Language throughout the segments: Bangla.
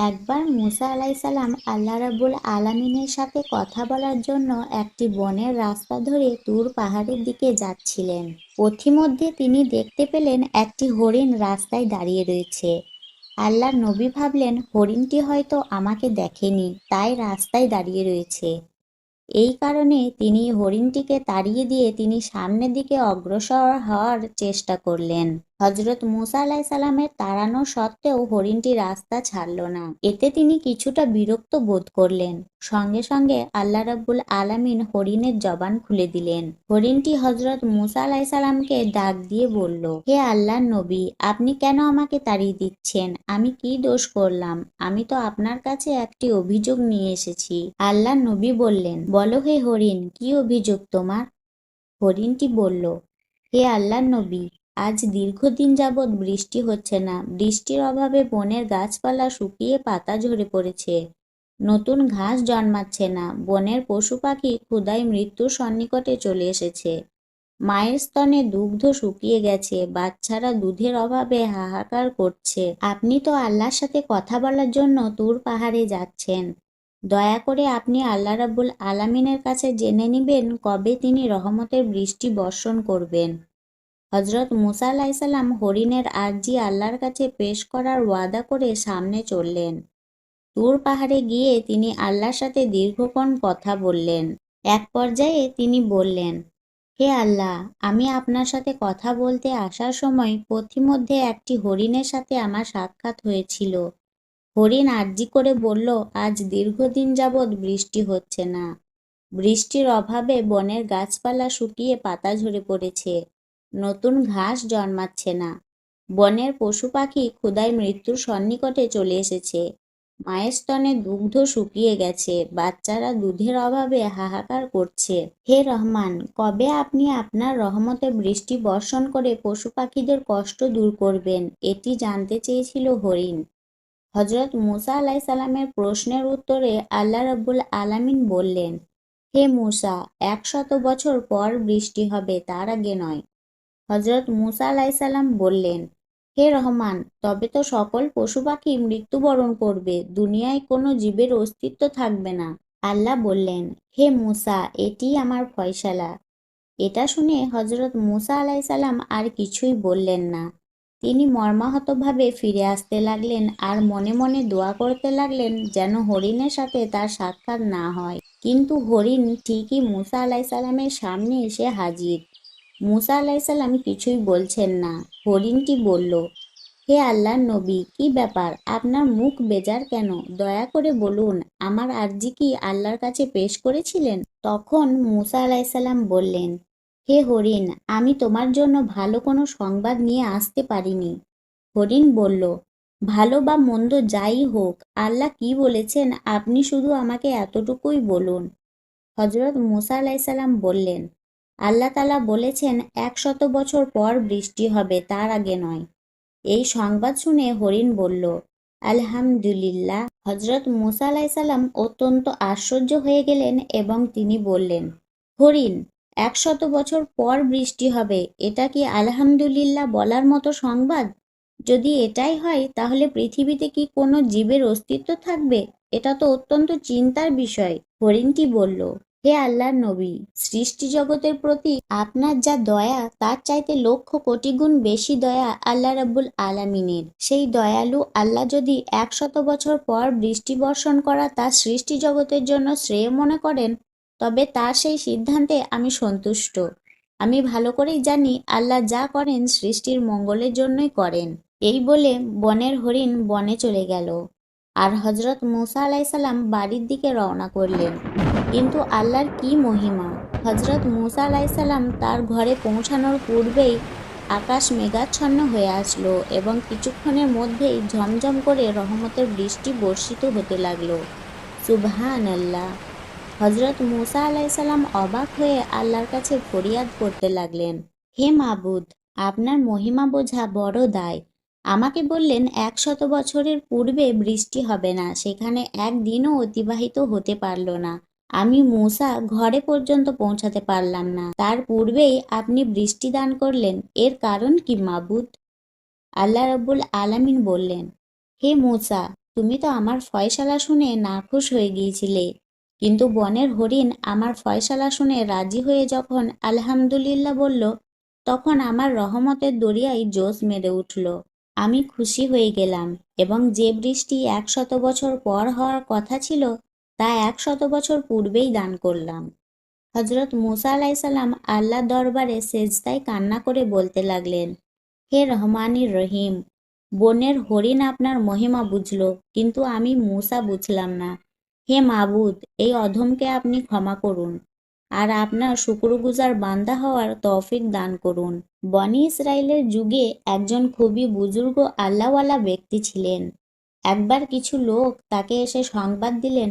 একবার মুসা আলাইসাল্লাম আল্লাহ রাব্বুল আলামিনের সাথে কথা বলার জন্য একটি বনের রাস্তা ধরে তুর পাহাড়ের দিকে যাচ্ছিলেন। পথিমধ্যে তিনি দেখতে পেলেন একটি হরিণ রাস্তায় দাঁড়িয়ে রয়েছে। আল্লাহর নবী ভাবলেন, হরিণটি হয়তো আমাকে দেখেনি, তাই রাস্তায় দাঁড়িয়ে রয়েছে। এই কারণে তিনি হরিণটিকে তাড়িয়ে দিয়ে তিনি সামনের দিকে অগ্রসর হওয়ার চেষ্টা করলেন। হযরত মুসা আলাইসাল্লামের তাড়ানো সত্ত্বেও হরিণটি রাস্তা ছাড়ল না। এতে তিনি কিছুটা বিরক্ত বোধ করলেন। সঙ্গে সঙ্গে আল্লাহ রাব্বুল আলামিন হরিণের জবান খুলে দিলেন। হরিণটি হযরত মুসা আলাইসাল্লামকে ডাক দিয়ে বলল, হে আল্লাহর নবী, আপনি কেন আমাকে তাড়িয়ে দিচ্ছেন? আমি কি দোষ করলাম? আমি তো আপনার কাছে একটি অভিযোগ নিয়ে এসেছি। আল্লাহর নবী বললেন, বলো হে হরিণ, কি অভিযোগ তোমার? হরিণটি বলল, হে আল্লাহর নবী, আজ দীর্ঘদিন যাবৎ বৃষ্টি হচ্ছে না। বৃষ্টির অভাবে বনের গাছপালা শুকিয়ে পাতা ঝরে পড়েছে। নতুন ঘাস জন্মাচ্ছে না। বনের পশু পাখি ক্ষুধায় মৃত্যুর সন্নিকটে চলে এসেছে। মায়ের স্তনে দুগ্ধ শুকিয়ে গেছে। বাচ্চারা দুধের অভাবে হাহাকার করছে। আপনি তো আল্লাহর সাথে কথা বলার জন্য তুর পাহাড়ে যাচ্ছেন। দয়া করে আপনি আল্লাহ রাব্বুল আলামিনের কাছে জেনে নিবেন কবে তিনি রহমতের বৃষ্টি বর্ষণ করবেন। হযরত মুসা আলাইসাল্লাম হরিণের আর্জি আল্লাহর কাছে পেশ করার ওয়াদা করে সামনে চললেন। তুর পাহাড়ে গিয়ে তিনি আল্লাহর সাথে দীর্ঘক্ষণ কথা বললেন। এক পর্যায়ে তিনি বললেন, হে আল্লাহ, আমি আপনার সাথে কথা বলতে আসার সময় পথিমধ্যে একটি হরিণের সাথে আমার সাক্ষাৎ হয়েছিল। হরিণ আর্জি করে বলল, আজ দীর্ঘদিন যাবৎ বৃষ্টি হচ্ছে না। বৃষ্টির অভাবে বনের গাছপালা শুকিয়ে পাতা ঝরে পড়েছে। নতুন ঘাস জন্মাচ্ছে না। বনের পশু পাখি ক্ষুধায় মৃত্যুর সন্নিকটে চলে এসেছে। মায়ের স্তনে দুগ্ধ শুকিয়ে গেছে। বাচ্চারা দুধের অভাবে হাহাকার করছে। হে রহমান, কবে আপনি আপনার রহমতে বৃষ্টি বর্ষণ করে পশু পাখিদের কষ্ট দূর করবেন? এটি জানতে চেয়েছিল হরিণ। হযরত মুসা আলাইসাল্লামের প্রশ্নের উত্তরে আল্লাহ রাব্বুল আলামিন বললেন, হে মুসা, 100 বছর পর বৃষ্টি হবে, তার আগে নয়। হযরত মুসা আলাইসাল্লাম বললেন, হে রহমান, তবে তো সকল পশু পাখি মৃত্যুবরণ করবে, দুনিয়ায় কোনো জীবের অস্তিত্ব থাকবে না। আল্লাহ বললেন, হে মুসা, এটিই আমার ফয়সালা। এটা শুনে হযরত মুসা আলাইসাল্লাম আর কিছুই বললেন না। তিনি মর্মাহতভাবে ফিরে আসতে লাগলেন আর মনে মনে দোয়া করতে লাগলেন যেন হরিণের সাথে তার সাক্ষাৎ না হয়। কিন্তু হরিণ ঠিকই মুসা আলাইসাল্লামের সামনে এসে হাজির। মুসা আলাইসাল্লাম কিছুই বলছেন না। হরিণটি বলল, হে আল্লাহর নবী, কি ব্যাপার? আপনার মুখ বেজার কেন? দয়া করে বলুন, আমার আরজি কি আল্লাহর কাছে পেশ করেছিলেন? তখন মুসা আলাইসাল্লাম বললেন, হে হরিণ, আমি তোমার জন্য ভালো কোনো সংবাদ নিয়ে আসতে পারিনি। হরিণ বলল, ভালো বা মন্দ যাই হোক, আল্লাহ কি বলেছেন আপনি শুধু আমাকে এতটুকুই বলুন। হযরত মুসা আলাইসাল্লাম বললেন, আল্লাহ তাআলা বলেছেন 100 বছর পর বৃষ্টি হবে, তার আগে নয়। এই সংবাদ শুনে হরিণ বলল, আলহামদুলিল্লাহ। হযরত মুসা আলাইসাল্লাম অত্যন্ত আশ্চর্য হয়ে গেলেন এবং তিনি বললেন, হরিণ, 100 বছর পর বৃষ্টি হবে, এটা কি আলহামদুলিল্লাহ বলার মতো সংবাদ? যদি এটাই হয় তাহলে পৃথিবীতে কি কোনো জীবের অস্তিত্ব থাকবে? এটা তো অত্যন্ত চিন্তার বিষয়। হরিণটি বলল, হে আল্লাহর নবী, সৃষ্টি জগতের প্রতি আপনার যা দয়া তার চাইতে লক্ষ কোটি গুণ বেশি দয়া আল্লাহ রাব্বুল আলামিনের। সেই দয়ালু আল্লাহ যদি 100 বছর পর বৃষ্টি বর্ষণ করা তার সৃষ্টি জগতের জন্য শ্রেয় মনে করেন, তবে তার সেই সিদ্ধান্তে আমি সন্তুষ্ট। আমি ভালো করেই জানি আল্লাহ যা করেন সৃষ্টির মঙ্গলের জন্যই করেন। এই বলে বনের হরিণ বনে চলে গেল আর হযরত মুসা আলাইসাল্লাম বাড়ির দিকে রওনা করলেন। কিন্তু আল্লাহর কি মহিমা! হযরত মুসা আলাইসাল্লাম তার ঘরে পৌঁছানোর পূর্বেই আকাশ মেঘাচ্ছন্ন হয়ে আসলো এবং কিছুক্ষণের মধ্যেই ঝমঝম করে রহমতের বৃষ্টি বর্ষিত হতে লাগলো। সুবহানাল্লাহ! হযরত মুসা আলাইসাল্লাম অবাক হয়ে আল্লাহর কাছে ফরিয়াদ করতে লাগলেন, হে মাবুদ, আপনার মহিমা বোঝা বড় দায়। আমাকে বললেন 100 বছরের পূর্বে বৃষ্টি হবে না, সেখানে একদিনও অতিবাহিত হতে পারল না। আমি মুসা ঘরে পর্যন্ত পৌঁছাতে পারলাম না, তার পূর্বেই আপনি বৃষ্টি দান করলেন। এর কারণ কি মাবুদ? আল্লাহ রাব্বুল আলামিন বললেন, হে মুসা, তুমি তো আমার ফয়সালা শুনে নাখুশ হয়ে গিয়েছিলে, কিন্তু বনের হরিণ আমার ফয়সালা শুনে রাজি হয়ে যখন আলহামদুলিল্লাহ বলল, তখন আমার রহমতের দরিয়ায় জোশ মেরে উঠল। আমি খুশি হয়ে গেলাম এবং যে বৃষ্টি 100 বছর পর হওয়ার কথা ছিল তা 100 বছর পূর্বেই দান করলাম। হজরত মুসা আলাইসাল্লাম আল্লাহ দরবারে সেজদায় কান্না করে বলতে লাগলেন, হে রহমানির রহিম, বনের হরিণ আপনার মহিমা বুঝল, কিন্তু আমি মুসা বুঝলাম না। হে মাবুদ, এই অধমকে আপনি ক্ষমা করুন আর আপনার শুকরগুজার বান্দা হওয়ার তৌফিক দান করুন। বনি ইসরায়েলের যুগে একজন খুবই বুজুর্গ আল্লাহওয়ালা ব্যক্তি ছিলেন। একবার কিছু লোক তাকে এসে সংবাদ দিলেন,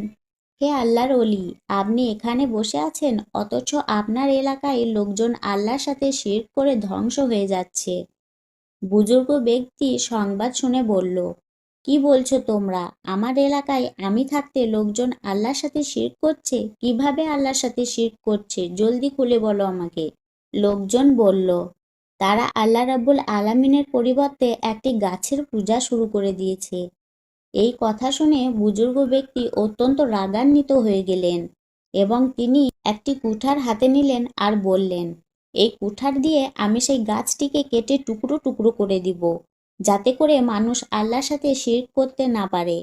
হে আল্লাহর অলি, আপনি এখানে বসে আছেন, অথচ আপনার এলাকায় লোকজন আল্লাহর সাথে শিরক করে ধ্বংস হয়ে যাচ্ছে। বুজুর্গ ব্যক্তি সংবাদ শুনে বলল, কি বলছো তোমরা? আমার এলাকায় আমি থাকতে লোকজন আল্লাহর সাথে শিরক করছে? কিভাবে আল্লাহর সাথে শিরক করছে? জলদি খুলে বলো আমাকে। লোকজন বলল, তারা আল্লাহ রাব্বুল আলামিনের পরিবর্তে একটি গাছের পূজা শুরু করে দিয়েছে। এই কথা শুনে বুজুর্গ ব্যক্তি অত্যন্ত রাগান্বিত হয়ে গেলেন এবং তিনি একটি কুঠার হাতে নিলেন আর বললেন, এই কুঠার দিয়ে আমি সেই গাছটিকে কেটে টুকরো টুকরো করে দিব, যাতে করে মানুষ আল্লাহর সাথে শিরক করতে না পারে।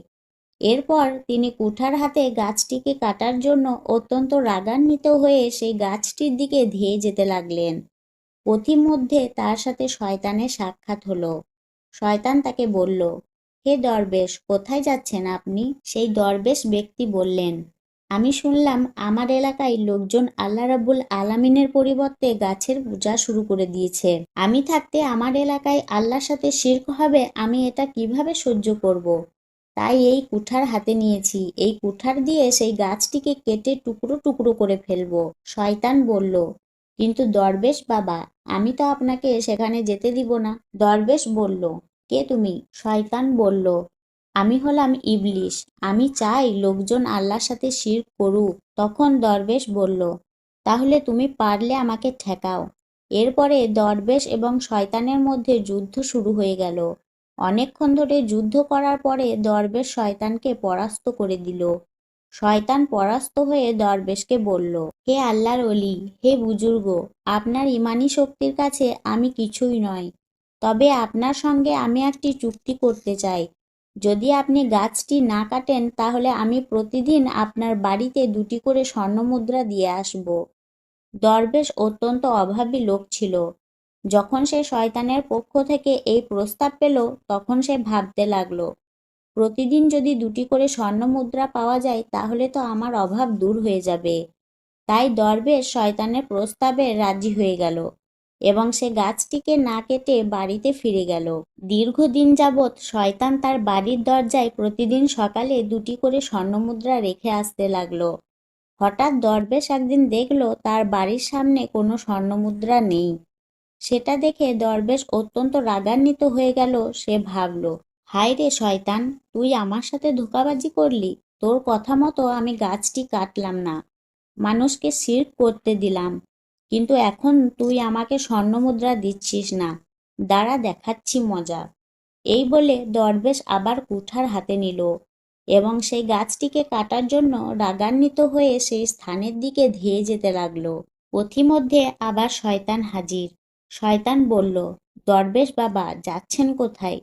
এরপর তিনি কুঠার হাতে গাছটিকে কাটার জন্য অত্যন্ত রাগান্বিত হয়ে সেই গাছটির দিকে ধেয়ে যেতে লাগলেন। পথিমধ্যে তার সাথে শয়তানের সাক্ষাৎ হলো। শয়তান তাকে বলল, হে দরবেশ, কোথায় যাচ্ছেন আপনি? সেই দরবেশ ব্যক্তি বললেন, আমি শুনলাম আমার এলাকায় লোকজন আল্লাহ রাব্বুল আলামিনের পরিবর্তে গাছের পূজা শুরু করে দিয়েছে। আমি থাকতে আমার এলাকায় আল্লাহর সাথে শিরক হবে, আমি এটা কিভাবে সহ্য করব? তাই এই কুঠার হাতে নিয়েছি, এই কুঠার দিয়ে সেই গাছটিকে কেটে টুকরো টুকরো করে ফেলবো। শয়তান বলল, কিন্তু দরবেশ বাবা, আমি তো আপনাকে সেখানে যেতে দিব না। দরবেশ বলল, কে তুমি? শয়তান বলল, আমি হলাম ইবলিশ, আমি চাই লোকজন আল্লাহর সাথে শিরক করুক। তখন দরবেশ বলল, তাহলে তুমি পারলে আমাকে ঠেকাও। এরপরে দরবেশ এবং শয়তানের মধ্যে যুদ্ধ শুরু হয়ে গেল। অনেকক্ষণ ধরে যুদ্ধ করার পরে দরবেশ শয়তানকে পরাস্ত করে দিল। শয়তান পরাস্ত হয়ে দরবেশকে বলল, হে আল্লাহর অলি, হে বুজুর্গ, আপনার ইমানি শক্তির কাছে আমি কিছুই নয়। তবে আপনার সঙ্গে আমি একটি চুক্তি করতে চাই। যদি আপনি গাছটি না কাটেন তাহলে আমি প্রতিদিন আপনার বাড়িতে 2টি করে স্বর্ণমুদ্রা দিয়ে আসব। দরবেশ অত্যন্ত অভাবী লোক ছিল। যখন সে শয়তানের পক্ষ থেকে এই প্রস্তাব পেল, তখন সে ভাবতে লাগলো, প্রতিদিন যদি 2টি করে স্বর্ণমুদ্রা পাওয়া যায় তাহলে তো আমার অভাব দূর হয়ে যাবে। তাই দরবেশ শয়তানের প্রস্তাবে রাজি হয়ে গেল এবং সে গাছটিকে না কেটে বাড়িতে ফিরে গেল। দীর্ঘদিন যাবৎ শয়তান তার বাড়ির দরজায় প্রতিদিন সকালে 2টি করে স্বর্ণমুদ্রা রেখে আসতে লাগলো। হঠাৎ দরবেশ একদিন দেখল তার বাড়ির সামনে কোনো স্বর্ণমুদ্রা নেই। সেটা দেখে দরবেশ অত্যন্ত রাগান্বিত হয়ে গেল। সে ভাবল, হায় রে শয়তান, তুই আমার সাথে ধোঁকাবাজি করলি। তোর কথা মতো আমি গাছটি কাটলাম না, মানুষকে শিরক করতে দিলাম, কিন্তু এখন তুই আমাকে স্বর্ণমুদ্রা দিচ্ছিস না। দাঁড়া, দেখাচ্ছি মজা। এই বলে দরবেশ আবার কুঠার হাতে নিল এবং সেই গাছটিকে কাটার জন্য রাগান্বিত হয়ে সেই স্থানের দিকে ধেয়ে যেতে লাগলো। পথিমধ্যে আবার শয়তান হাজির। শয়তান বলল, দরবেশ বাবা, যাচ্ছেন কোথায়?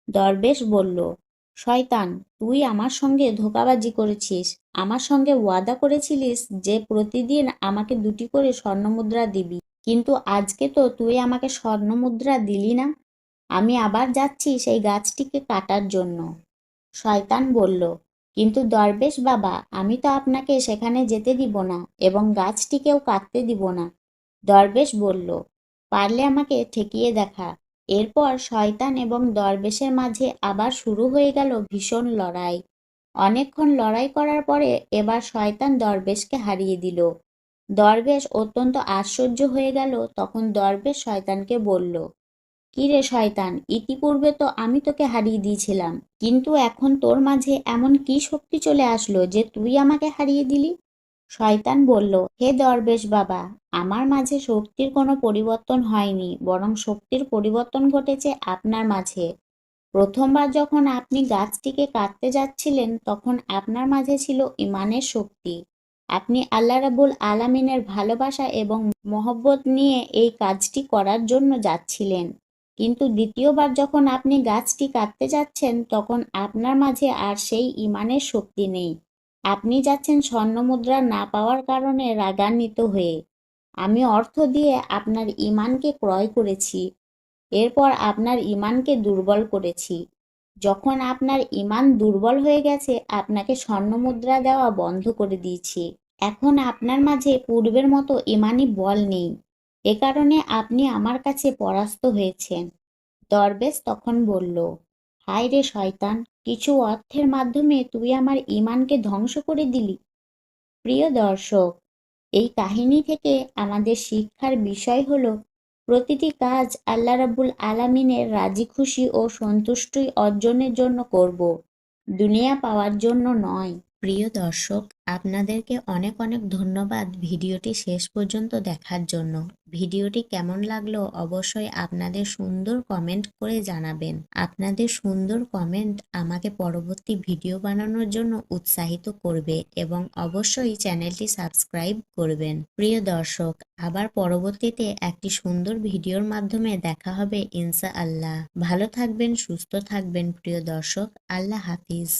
দরবেশ বলল, শয়তান, তুই আমার সঙ্গে ধোঁকাবাজি করেছিস। আমার সঙ্গে ওয়াদা করেছিলিস যে প্রতিদিন আমাকে 2টি করে স্বর্ণমুদ্রা দিবি, কিন্তু আজকে তো তুই আমাকে স্বর্ণমুদ্রা দিলি না। আমি আবার যাচ্ছি সেই গাছটিকে কাটার জন্য। শয়তান বলল, কিন্তু দরবেশ বাবা, আমি তো আপনাকে সেখানে যেতে দিব না এবং গাছটিকেও কাটতে দিব না। দরবেশ বলল, পারলে আমাকে ঠেকিয়ে দেখা। এরপর শয়তান এবং দরবেশের মাঝে আবার শুরু হয়ে গেল ভীষণ লড়াই। অনেকক্ষণ লড়াই করার পরে এবার শয়তান দরবেশকে হারিয়ে দিল। দরবেশ অত্যন্ত আশ্চর্য হয়ে গেল। তখন দরবেশ শয়তানকে বলল, কি রে শয়তান, ইতিপূর্বে তো আমি তোকে হারিয়ে দিয়েছিলাম, কিন্তু এখন তোর মাঝে এমন কি শক্তি চলে আসলো যে তুই আমাকে হারিয়ে দিলি? শয়তান বলল, হে দরবেশ বাবা, আমার মাঝে শক্তির কোনো পরিবর্তন হয়নি, বরং শক্তির পরিবর্তন ঘটেছে আপনার মাঝে। প্রথমবার যখন আপনি গাছটিকে কাটতে যাচ্ছিলেন তখন আপনার মাঝে ছিল ঈমানের শক্তি। আপনি আল্লাহ রাব্বুল আলামিনের ভালোবাসা এবং মহব্বত নিয়ে এই কাজটি করার জন্য যাচ্ছিলেন। কিন্তু দ্বিতীয়বার যখন আপনি গাছটি কাটতে যাচ্ছেন তখন আপনার মাঝে আর সেই ঈমানের শক্তি নেই। আপনি যাচ্ছেন স্বর্ণমুদ্রা না পাওয়ার কারণে রাগান্বিত হয়ে। আমি অর্থ দিয়ে আপনার ঈমানকে ক্রয় করেছি। এরপর আপনার ঈমানকে দুর্বল করেছি। যখন আপনার ঈমান দুর্বল হয়ে গেছে, আপনাকে স্বর্ণমুদ্রা দেওয়া বন্ধ করে দিয়েছি। এখন আপনার মাঝে পূর্বের মতো ঈমানি বল নেই। এ কারণে আপনি আমার কাছে পরাস্ত হয়েছেন। দরবেশ তখন বলল, হায় রে শয়তান, কিছু অর্থের মাধ্যমে তুই আমার ঈমানকে ধ্বংস করে দিলি। প্রিয় দর্শক, এই কাহিনী থেকে আমাদের শিক্ষার বিষয় হলো প্রতিটি কাজ আল্লাহ রাব্বুল আলামিনের রাজি খুশি ও সন্তুষ্টি অর্জনের জন্য করব, দুনিয়া পাওয়ার জন্য নয়। প্রিয় দর্শক, আপনাদেরকে অনেক অনেক ধন্যবাদ ভিডিওটি শেষ পর্যন্ত দেখার জন্য। ভিডিওটি কেমন লাগলো অবশ্যই আপনাদের সুন্দর কমেন্ট করে জানাবেন। আপনাদের সুন্দর কমেন্ট আমাকে পরবর্তী ভিডিও বানানোর জন্য উৎসাহিত করবে এবং অবশ্যই চ্যানেলটি সাবস্ক্রাইব করবেন। প্রিয় দর্শক, আবার পরবর্তীতে একটি সুন্দর ভিডিওর মাধ্যমে দেখা হবে ইনশাআল্লাহ। ভালো থাকবেন, সুস্থ থাকবেন প্রিয় দর্শক। আল্লাহ হাফিজ।